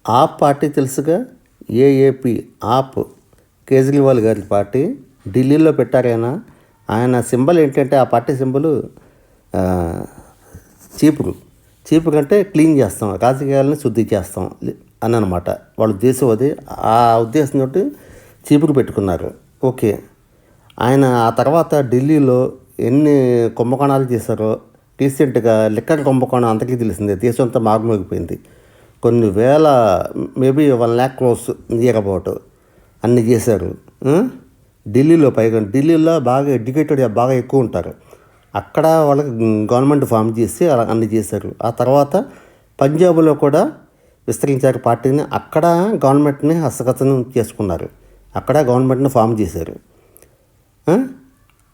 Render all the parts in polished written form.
ఆప్ party తెలుసుగా, AAP ఆప్, కేజ్రీవాల్ గారి party ఢిల్లీలో పెట్టారు. ఆయన సింబల్ ఏంటంటే, ఆ పార్టీ సింబల్ చీపురు. చీపురు అంటే క్లీన్ చేస్తాం, రాజకీయాలను శుద్ధి చేస్తాం అని అనమాట. వాళ్ళ ఉద్దేశం అది. ఆ ఉద్దేశంతో చీపురు పెట్టుకున్నారు. ఓకే. ఆయన ఆ తర్వాత ఢిల్లీలో ఎన్ని కుంభకోణాలు చేశారో, రీసెంట్గా లిక్కర్ కుంభకోణం అందరికీ తెలిసిందే, దేశం అంతా మారుమోగిపోయింది. కొన్ని వేల, మేబీ 1,00,000 crores నియర్ అబౌట్ అన్ని చేశారు ఢిల్లీలో. పైగా ఢిల్లీలో బాగా ఎడ్యుకేటెడ్ బాగా ఎక్కువ ఉంటారు. అక్కడ వాళ్ళకి గవర్నమెంట్ ఫామ్ చేసి అలా అన్ని చేశారు. ఆ తర్వాత పంజాబ్లో కూడా విస్తరించారు పార్టీని. అక్కడ గవర్నమెంట్ని హస్తగతం చేసుకున్నారు. అక్కడ గవర్నమెంట్ని ఫామ్ చేశారు.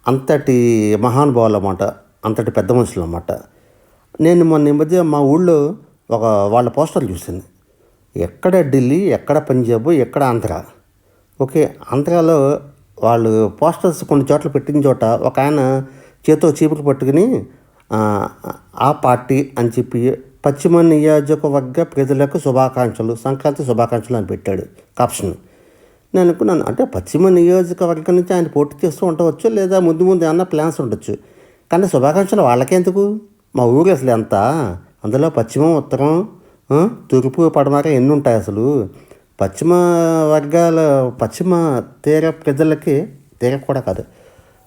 అంతటి మహానుభావులు అన్నమాట, అంతటి పెద్ద మనుషులు అన్నమాట. నేను మొన్న ఈ మధ్య మా ఊళ్ళో వాళ్ళ పోస్టర్లు చూశాను. ఎక్కడ ఢిల్లీ, ఎక్కడ పంజాబ్, ఎక్కడ ఆంధ్ర. ఓకే. ఆంధ్రాలో వాళ్ళు పోస్టర్స్ కొన్ని చోట్ల పెట్టిన చోట ఒక ఆయన చేతో చీపురు పట్టుకుని ఆ పార్టీ అని చెప్పి పశ్చిమ నియోజకవర్గ ప్రజలకు శుభాకాంక్షలు, సంక్రాంతి శుభాకాంక్షలు అని పెట్టాడు కాప్షన్. నేను అనుకున్నాను, అంటే పశ్చిమ నియోజకవర్గం నుంచి ఆయన పోటీ చేస్తూ ఉండవచ్చు, లేదా ముందు ఏమన్నా ప్లాన్స్ ఉండొచ్చు. కానీ శుభాకాంక్షలు వాళ్ళకెందుకు? మా ఊరు అసలు ఎంత, అందులో పశ్చిమం, ఉత్తరం, తూర్పు, పడమర ఎన్ని ఉంటాయి అసలు. పశ్చిమ తీర ప్రజలకి, తీర కూడా కాదు,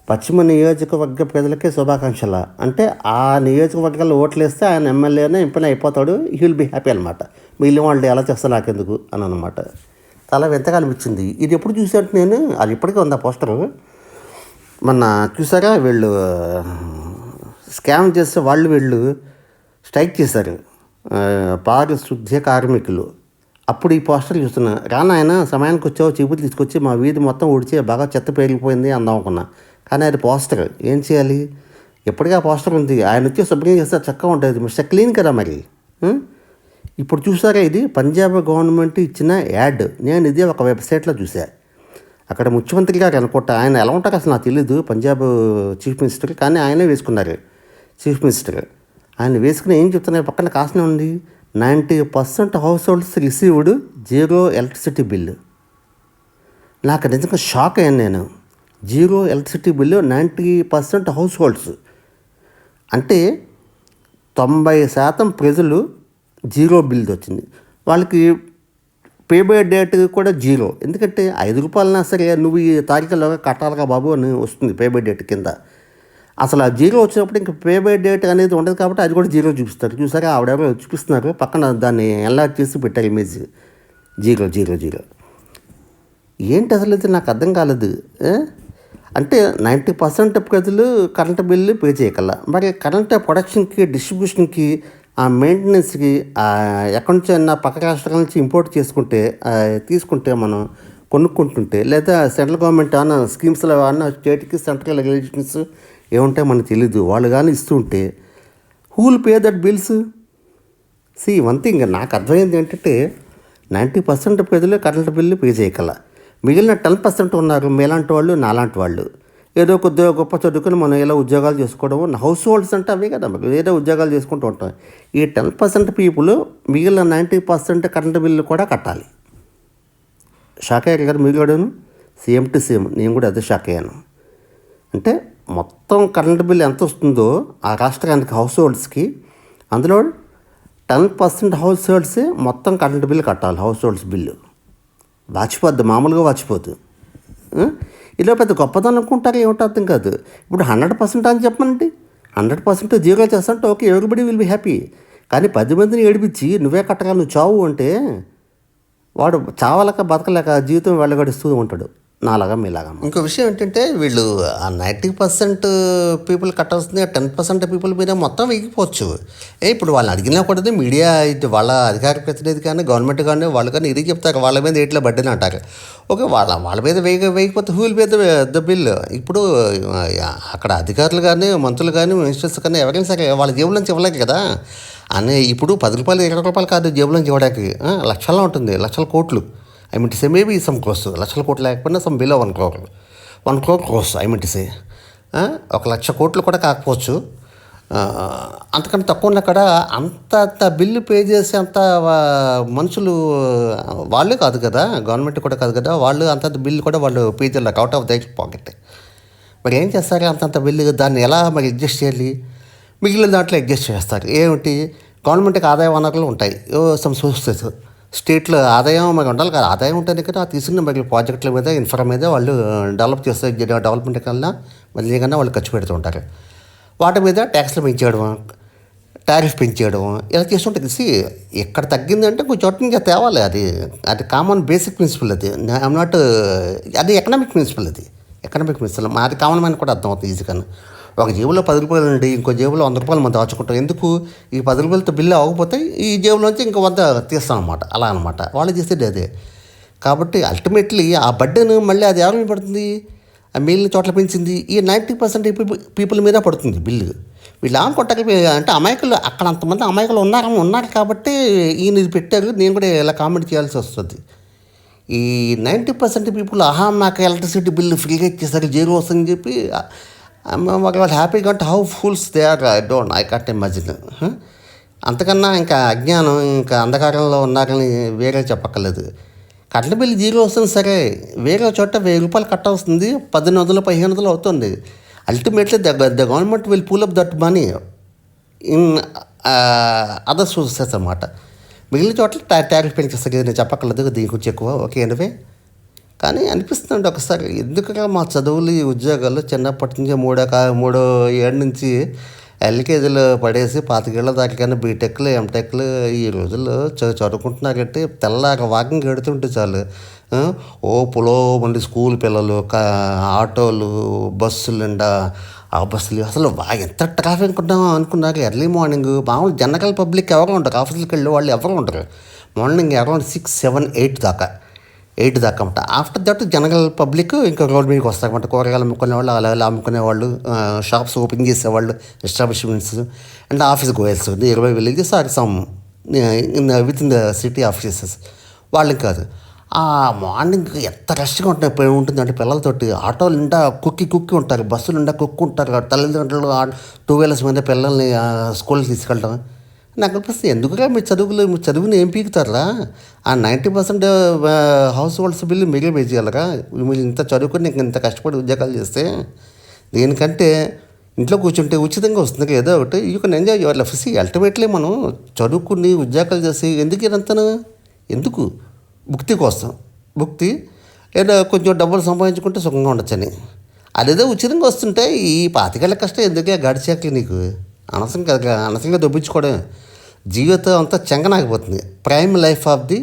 పశ్చిమ నియోజకవర్గ ప్రజలకి శుభాకాంక్షల అంటే ఆ నియోజకవర్గాల్లో ఓట్లు వేస్తే ఆయన ఎమ్మెల్యేనే ఎంపీ అయిపోతాడు, హీ విల్ బీ హ్యాపీ అనమాట. మిగిలిన వాళ్ళు ఎలా చేస్తా నాకెందుకు అని అనమాట. చాలా వింతగా అనిపించింది. ఇది ఎప్పుడు చూసాను నేను, అది ఇప్పటికీ ఉంది ఆ పోస్టరు. మొన్న చూసారా, వీళ్ళు స్కామ్ చేస్తే వీళ్ళు స్ట్రైక్ చేశారు, పారిశుద్ధ్య కార్మికులు. అప్పుడు ఈ పోస్టర్ చూస్తున్నా, ఆయన సమయానికి వచ్చావు, చీపులు తీసుకొచ్చి మా వీధి మొత్తం ఊడిచి బాగా చెత్త పేరిగిపోయింది అందాం అనుకున్నా. కానీ అది పోస్టర్, ఏం చేయాలి, ఎప్పటికీ ఆ పోస్టర్ ఉంది. ఆయన వచ్చి శుభ్రం చేస్తే చక్కగా ఉంటుంది, మిస్టర్ క్లీన్ కదా మరి. ఇప్పుడు చూసారా, ఇది పంజాబ్ గవర్నమెంట్ ఇచ్చిన యాడ్. నేను ఇది ఒక వెబ్సైట్లో చూసా. అక్కడ ముఖ్యమంత్రి గారు అనుకుంటా, ఆయన ఎలా ఉంటారో అసలు నాకు తెలీదు, పంజాబ్ చీఫ్ మినిస్టర్, కానీ ఆయనే వేసుకున్నారు చీఫ్ మినిస్టర్. ఆయన వేసుకుని ఏం చెప్తున్నారు, పక్కన కాస్ట్నే ఉంది, 90% house holds received 0 electricity bill. నాకు నిజంగా షాక్ అయ్యాను నేను. 0 ఎలక్ట్రిసిటీ బిల్లు 90% హౌస్ హోల్డ్స్ అంటే 90% ప్రజలు 0 బిల్లు వచ్చింది. వాళ్ళకి పే బై డేట్ కూడా 0. ఎందుకంటే 5 రూపాయలన్నా సరే నువ్వు ఈ తారీఖులోగా కట్టాలిగా బాబు అని వస్తుంది పే బై డేట్ కింద. అసలు ఆ 0 వచ్చినప్పుడు ఇంకా పే బై డేట్ అనేది ఉండదు కాబట్టి అది కూడా 0 చూపిస్తారు. చూసారా, ఆవిడెవరో చూపిస్తున్నారు, పక్కన దాన్ని ఎన్లార్జ్ చేసి పెట్టారు ఇమేజ్ 000. ఏంటి అసలు ఇది నాకు అర్థం కాలేదు. అంటే 90% ప్రజలు కరెంటు బిల్లు పే చేయగల, మరి కరెంటు ప్రొడక్షన్కి, డిస్ట్రిబ్యూషన్కి, ఆ మెయింటెనెన్స్కి ఎక్కడి నుంచి అయినా పక్క రాష్ట్రాల నుంచి ఇంపోర్ట్ తీసుకుంటే మనం కొనుక్కుంటుంటే, లేదా సెంట్రల్ గవర్నమెంట్ ఏమన్నా స్కీమ్స్లో ఏమన్నా స్టేట్కి సెంట్రల్ రెగ్యులేషన్స్ ఏముంటాయో మనకు తెలీదు, వాళ్ళు కానీ ఇస్తుంటే who will pay that bills? One thing నాకు అర్థమైంది ఏంటంటే, 90% ప్రజలు కరెంటు బిల్లు పే చేయగల, మిగిలిన 10% ఉన్నారు మీలాంటి వాళ్ళు, నాలాంటి వాళ్ళు, ఏదో కొద్దిగా గొప్ప చదువుకుని మనం ఇలా ఉద్యోగాలు చేసుకోవడం. హౌస్ హోల్డ్స్ అంటే అవే కదా, ఏదో ఉద్యోగాలు చేసుకుంటూ ఉంటాం. ఈ 10% పీపుల్ మిగిలిన 90% కరెంటు బిల్లు కూడా కట్టాలి. షాక్ అయ్యారు కదా మీరు కూడాను, సేమ్ టు సేమ్ నేను కూడా అదే షాక్ అయ్యాను. అంటే మొత్తం కరెంటు బిల్లు ఎంత వస్తుందో ఆ రాష్ట్రానికి హౌస్ హోల్డ్స్కి, అందులో 10% హౌస్ హోల్డ్సే మొత్తం కరెంటు బిల్లు కట్టాలి. హౌస్ హోల్డ్స్ బిల్లు వాచిపోద్ది, మామూలుగా వాచిపోదు. ఇలా పెద్ద గొప్పదనం అనుకుంటారు, ఏమిటో అర్థం కాదు. ఇప్పుడు 100% అని చెప్పమండి, 100% 0 చేస్తాంటే okay, everybody will be happy. కానీ 10 మందిని ఏడిపించి నువ్వే కట్టగా నువ్వు చావు అంటే వాడు చావలేక బతకలేక జీవితం వెళ్ళగడుస్తూ ఉంటాడు, నాలాగా మీలాగా. ఇంకో విషయం ఏంటంటే, వీళ్ళు ఆ 90% పీపుల్ కట్టాల్సింది 10% పీపుల్ మీద మొత్తం వేగిపోవచ్చు. ఇప్పుడు వాళ్ళని అడిగినా కూడా మీడియా, వాళ్ళ అధికార ప్రతినిధి కానీ గవర్నమెంట్ కానీ వాళ్ళు కానీ ఇది చెప్తారు, వాళ్ళ మీద ఎట్లా బడ్డని అంటారు. ఓకే, వాళ్ళ మీద వేయకపోతే who will pay the bill? ఇప్పుడు అక్కడ అధికారులు కానీ, మంత్రులు కానీ, మినిస్టర్స్ కానీ ఎవరైనా సరే వాళ్ళ జేబుల నుంచి ఇవ్వలేక కదా అని. ఇప్పుడు 10 రూపాయలు 20 రూపాయలు కాదు జేబుల నుంచి ఇవ్వడానికి, లక్షల్లో ఉంటుంది, లక్షల కోట్లు. I mean to say maybe some crores, లక్షల కోట్లు లేకపోయినా some below 1 crore crores I mean to say. 1,00,000 కోట్లు కూడా కాకపోవచ్చు. అంతకంటే తక్కువ ఉన్నా కూడా అంత బిల్లు పే చేసే అంత మనుషులు వాళ్ళే కాదు కదా, గవర్నమెంట్ కూడా కాదు కదా, వాళ్ళు అంతంత బిల్లు కూడా వాళ్ళు పే చేయలేక అవుట్ ఆఫ్ దైర్ పాకెట్. మరి ఏం చేస్తారు అంతంత బిల్లు? దాన్ని ఎలా మరి అడ్జస్ట్ చేయాలి? మిగిలిన దాంట్లో అడ్జస్ట్ చేస్తారు. ఏమిటి? గవర్నమెంట్కి ఆదాయ వనరులు ఉంటాయి, సమ్ సోర్సెస్. స్టేట్లో ఆదాయం మరి ఉండాలి కదా, ఆదాయం ఉంటుంది కదా, తీసుకున్న మరి ప్రాజెక్టుల మీద ఇన్ఫ్రా మీద వాళ్ళు డెవలప్ చేస్తే డెవలప్మెంట్ కన్నా మళ్ళీ కన్నా వాళ్ళు ఖర్చు పెడుతూ ఉంటారు. వాటి మీద ట్యాక్స్లు పెంచేయడం, టారిఫ్ పెంచేయడం ఇలా చేస్తుంటుంది. ఎక్కడ తగ్గిందంటే కొంచెం చోట ఇంకా తేవాలి. అది కామన్ బేసిక్ ప్రిన్సిపల్. అది ఐఎమ్ నాట్, అది ఎకనామిక్ ప్రిన్సిపల్. అది ఎకనామిక్ ప్రిన్సిపల్ మాది కామన్ మ్యాన్ కూడా అర్థమవుతుంది ఈజీగా. ఒక జేబులో 10 రూపాయలు ఉండి ఇంకో జేబులో 100 రూపాయలు మనం దాచుకుంటాం. ఎందుకు? ఈ 10 రూపాయలతో బిల్లు అవ్వకపోతే ఈ జేబులోంచి ఇంకో 100 తీస్తాం అనమాట. అలా అనమాట వాళ్ళు చేసేది అదే. కాబట్టి అల్టిమేట్లీ ఆ బడ్డెను మళ్ళీ అది ఎవరి మీద పడుతుంది? ఆ మిగిలిన చోట్ల పెంచింది ఈ 90% పీపుల్ మీద పడుతుంది బిల్లు. వీళ్ళు ఏమనుకుంటారు అంటే అమాయకులు, అక్కడ అంతమంది అమాయకులు ఉన్నారు కాబట్టి ఈయన ఇది పెట్టారు, నేను కూడా ఇలా కామెంట్ చేయాల్సి వస్తుంది. ఈ 90% పీపుల్ నాకు ఎలక్ట్రిసిటీ బిల్లు ఫ్రీగా ఇచ్చేసరికి 0 వస్తుందని చెప్పి వాళ్ళు హ్యాపీగా అంటే how fools they are. I can't imagine. అంతకన్నా ఇంకా అజ్ఞానం, ఇంకా అంధకారంలో ఉన్నారని వేరే చెప్పక్కర్లేదు. కరెంట్ బిల్లు 0 వస్తుంది సరే, వేరే చోట 1000 రూపాయలు కట్టాల్సింది 1800 1500 అవుతుంది. Ultimately the government will pool up that money in other sources అన్నమాట. మిగిలిన చోట్ల ట్యాక్స్ పెంచేస్తారు, నేను చెప్పక్కర్లేదు, దీని గురించి ఎక్కువ. ఓకే ఎనివే, కానీ అనిపిస్తుంది ఒకసారి ఎందుకుగా మా చదువులు ఈ ఉద్యోగాలు చిన్నప్పటి నుంచి మూడో ఏడు నుంచి ఎల్కేజీలో పడేసి 25 ఏళ్ళ దాకా కానీ బీటెక్లు ఎంటెక్లు ఈ రోజుల్లో చదువుకుంటున్నారంటే తెల్లాక వాకింగ్ ఎడుతుంటే చాలు పులో మంది స్కూల్ పిల్లలు, ఆటోలు, బస్సులు నిండా. ఆ బస్సులు అసలు ఎంత ట్రాఫిక్ అనుకున్నారు. ఎర్లీ మార్నింగ్ మామూలు జనరల్ పబ్లిక్ ఎవరు ఉంటారు, ఆఫీసులకు వెళ్ళే వాళ్ళు ఎవరు ఉంటారు. మార్నింగ్ అరౌండ్ 6, 7, 8 దాకా అన్నమాట. ఆఫ్టర్ దట్ జనరల్ పబ్లిక్ ఇంకా రోడ్ మీదకి వస్తారన్నమాట. కూరగాయలు అమ్ముకునేవాళ్ళు, అలా అమ్ముకునేవాళ్ళు, షాప్స్ ఓపెన్ చేసేవాళ్ళు, establishments and office goers, 20 villages are some with in the city offices. వాళ్ళకి కాదు. ఆ మార్నింగ్ ఎంత రష్గా ఉంటుంది అంటే పిల్లలతోటి ఆటోలు నిండా కుక్కి ఉంటారు, బస్సులు నిండా ఉంటారు, తల్లిదండ్రులు 2 వీలర్స్ మీద పిల్లల్ని స్కూల్కి తీసుకెళ్ళడం. నాకు అనిపిస్తుంది ఎందుకుగా మీ చదువుని ఏం పీకుతారా? ఆ 90% హౌస్ హోల్డ్స్ బిల్లు మీరే పే చేయాలరా? మీరు ఇంత చదువుకుని ఇంత కష్టపడి ఉద్యోగాలు చేస్తే దీనికంటే ఇంట్లో కూర్చుంటే ఉచితంగా వస్తుంది ఏదో ఒకటి. You can enjoy your life. Ultimately మనం చదువుకుని ఉద్యోగాలు చేసి ఎందుకు ఇదంతను? ఎందుకు? భుక్తి కోసం. భుక్తి ఏదో కొంచెం డబ్బులు సంపాదించుకుంటే సుఖంగా ఉండొచ్చని. అదేదో ఉచితంగా వస్తుంటే ఈ 25 ఏళ్ళ కష్టం ఎందుకే గడిచాక నీకు అనవసరంగా దొబ్బించుకోవడం. జీవితం అంతా చెంగనాగిపోతుంది. Prime life of the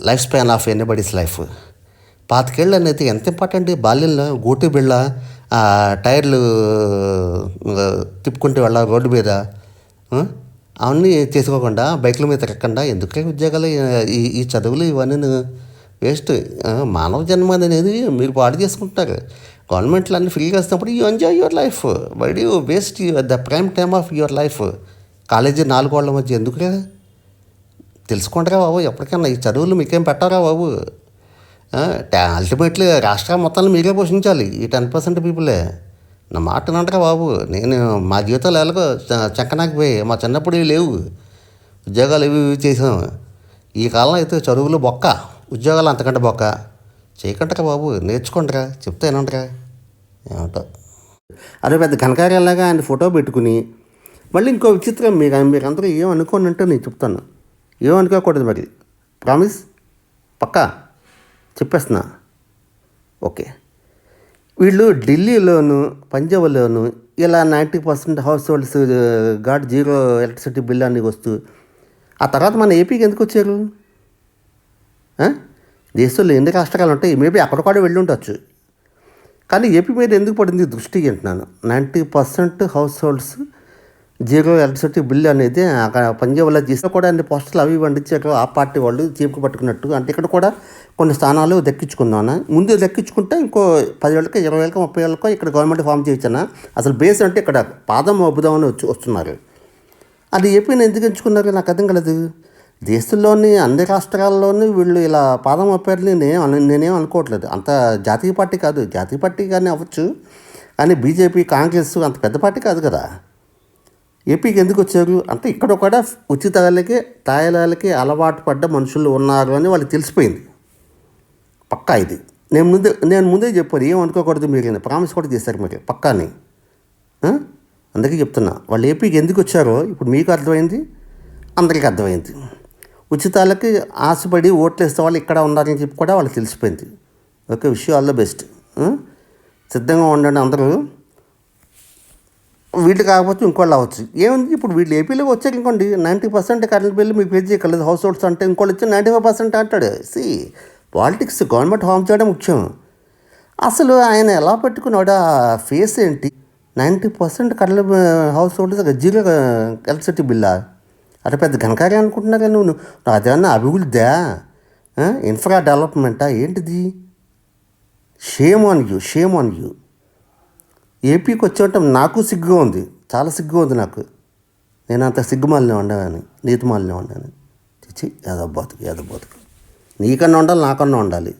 life span of anybody's life. 25 ఏళ్ళు అనేది ఎంత ఇంపార్టెంట్. బాల్యంలో గోటు బిళ్ళ, టైర్లు తిప్పుకుంటూ వెళ్ళాలి రోడ్డు మీద, అవన్నీ చేసుకోకుండా బైకుల మీద తిరగకుండా ఎందుకే ఉద్యోగాలు, ఈ చదువులు ఇవన్నీ వేస్ట్. మానవ జన్మ అనేది మీరు పాడు చేసుకుంటున్నారు. గవర్నమెంట్లు అన్నీ ఫ్రీగా ఇస్తున్నప్పుడు you enjoy your life. Why do you waste the prime time of your life? College 4 గోడల మధ్య ఎందుకురా? తెలుసుకుంటారా బాబు ఎప్పటికైనా. ఈ చదువులు మీకేం పెట్టారా బాబు? అల్టిమేట్లీ రాష్ట్రాల మొత్తాన్ని మీరే పోషించాలి. ఈ 10% పీపులే. నా మాట అంటారా బాబు? మా జీవితాలు ఎలాగో చెక్కనాకపోయాయి. మా చిన్నప్పుడు ఇవి లేవు, ఉద్యోగాలు ఇవి చేసాం. ఈ కాలంలో అయితే చదువులు బొక్క, ఉద్యోగాలు అంతకంటే బొక్క. చేయకంటరా బాబు, నేర్చుకుంటారా, చెప్తే ఏమంటారా? ఏమంటా అదే పెద్ద ఘనకార్యాలాగా ఆయన ఫోటో పెట్టుకుని మళ్ళీ ఇంకో విచిత్రం, మీరు అందరూ ఏమనుకోని అంటే నేను చెప్తాను, ఏమనుకోకూడదు మరి. ప్రామిస్, పక్కా చెప్పేస్తున్నా. ఓకే, వీళ్ళు ఢిల్లీలోను పంజాబ్లోను ఇలా 90% house holds got 0 electricity bill అన్ని వస్తూ ఆ తర్వాత మన ఏపీకి ఎందుకు వచ్చారు? దేశంలో ఎన్ని రాష్ట్రాలు ఉంటాయి, మేబీ అక్కడ కూడా వెళ్ళి ఉండొచ్చు, కానీ ఏపీ మీద ఎందుకు పడింది దృష్టి అంటున్నాను. 90% హౌస్ హోల్డ్స్ 0 ఎలక్ట్రిసిటీ బిల్ అనేది అక్కడ పంజాబ్లో చేసినా కూడా అన్ని పోస్టర్లు అవి వండించారు ఆ పార్టీ వాళ్ళు చీపుకు పట్టుకున్నట్టు. అంటే ఇక్కడ కూడా కొన్ని స్థానాలు దక్కించుకుందామన్నా. ముందు దక్కించుకుంటే ఇంకో 10 ఏళ్ళకో 20 ఏళ్ళకో 30 ఏళ్ళకో ఇక్కడ గవర్నమెంట్ ఫామ్ చేయొచ్చన్నా. అసలు బేస్ అంటే ఇక్కడ పాదం అబ్బుదామని వస్తున్నారు. అది ఏపీని ఎందుకు ఎంచుకున్నారు నాకు అర్థం కాలేదు. దేశంలోని అన్ని రాష్ట్రాల్లోనూ వీళ్ళు ఇలా పాదం అప్పారని నేనేం అనుకోవట్లేదు. అంత జాతీయ పార్టీ కాదు, జాతీయ పార్టీ కానీ అవ్వచ్చు, కానీ బీజేపీ కాంగ్రెస్ అంత పెద్ద పార్టీ కాదు కదా. ఏపీకి ఎందుకు వచ్చారు అంటే ఇక్కడ కూడా ఉచితాలకి తాయిలాలకి అలవాటు పడ్డ మనుషులు ఉన్నారు అని వాళ్ళకి తెలిసిపోయింది. పక్కా ఇది నేను ముందే చెప్పాను, ఏం అనుకోకూడదు మీరు, ప్రామిస్ కూడా చేశారు మీరు పక్కాని. అందుకే చెప్తున్నా, వాళ్ళు ఏపీకి ఎందుకు వచ్చారో ఇప్పుడు మీకు అర్థమైంది, అందరికీ అర్థమైంది. ఉచితాలకి ఆశపడి ఓట్లు వేస్తే వాళ్ళు ఇక్కడ ఉన్నారని చెప్పి కూడా వాళ్ళకి తెలిసిపోయింది. Okay, wish you all the best. సిద్ధంగా ఉండండి అందరూ. వీళ్ళు కాకపోతే ఇంకోళ్ళు అవ్వచ్చు. ఏముంది ఇప్పుడు వీళ్ళు ఏపీలోకి వచ్చాక ఇంకోండి 90% కరెంట్ బిల్లు మీకు పే చేయగలదు. హౌస్ హోల్డ్స్ అంటే ఇంకోళ్ళు వచ్చి 95% అంటాడు. పాలిటిక్స్ గవర్నమెంట్ హామ్ చేయడం ముఖ్యం. అసలు ఆయన ఎలా పెట్టుకున్నాడు, ఆ ఫేస్ ఏంటి? 90% current house holds zero electricity బిల్లా? అరే పెద్ద ఘనకార్యం అనుకుంటున్నా నువ్వు. అదేమన్నా అభివృద్ధిదా, ఇన్ఫ్రా డెవలప్మెంటా ఏంటిది? Shame on you. ఏపీకి వచ్చేటం నాకు సిగ్గుగా ఉంది, చాలా సిగ్గుగా ఉంది నాకు. నేను అంత సిగ్గుమాలినే ఉండగాని, నీతిమాలినే ఉండాను. చిచ్చి, ఏదో బతుకు. నీకన్నా ఉండాలి, నాకన్నా ఉండాలి.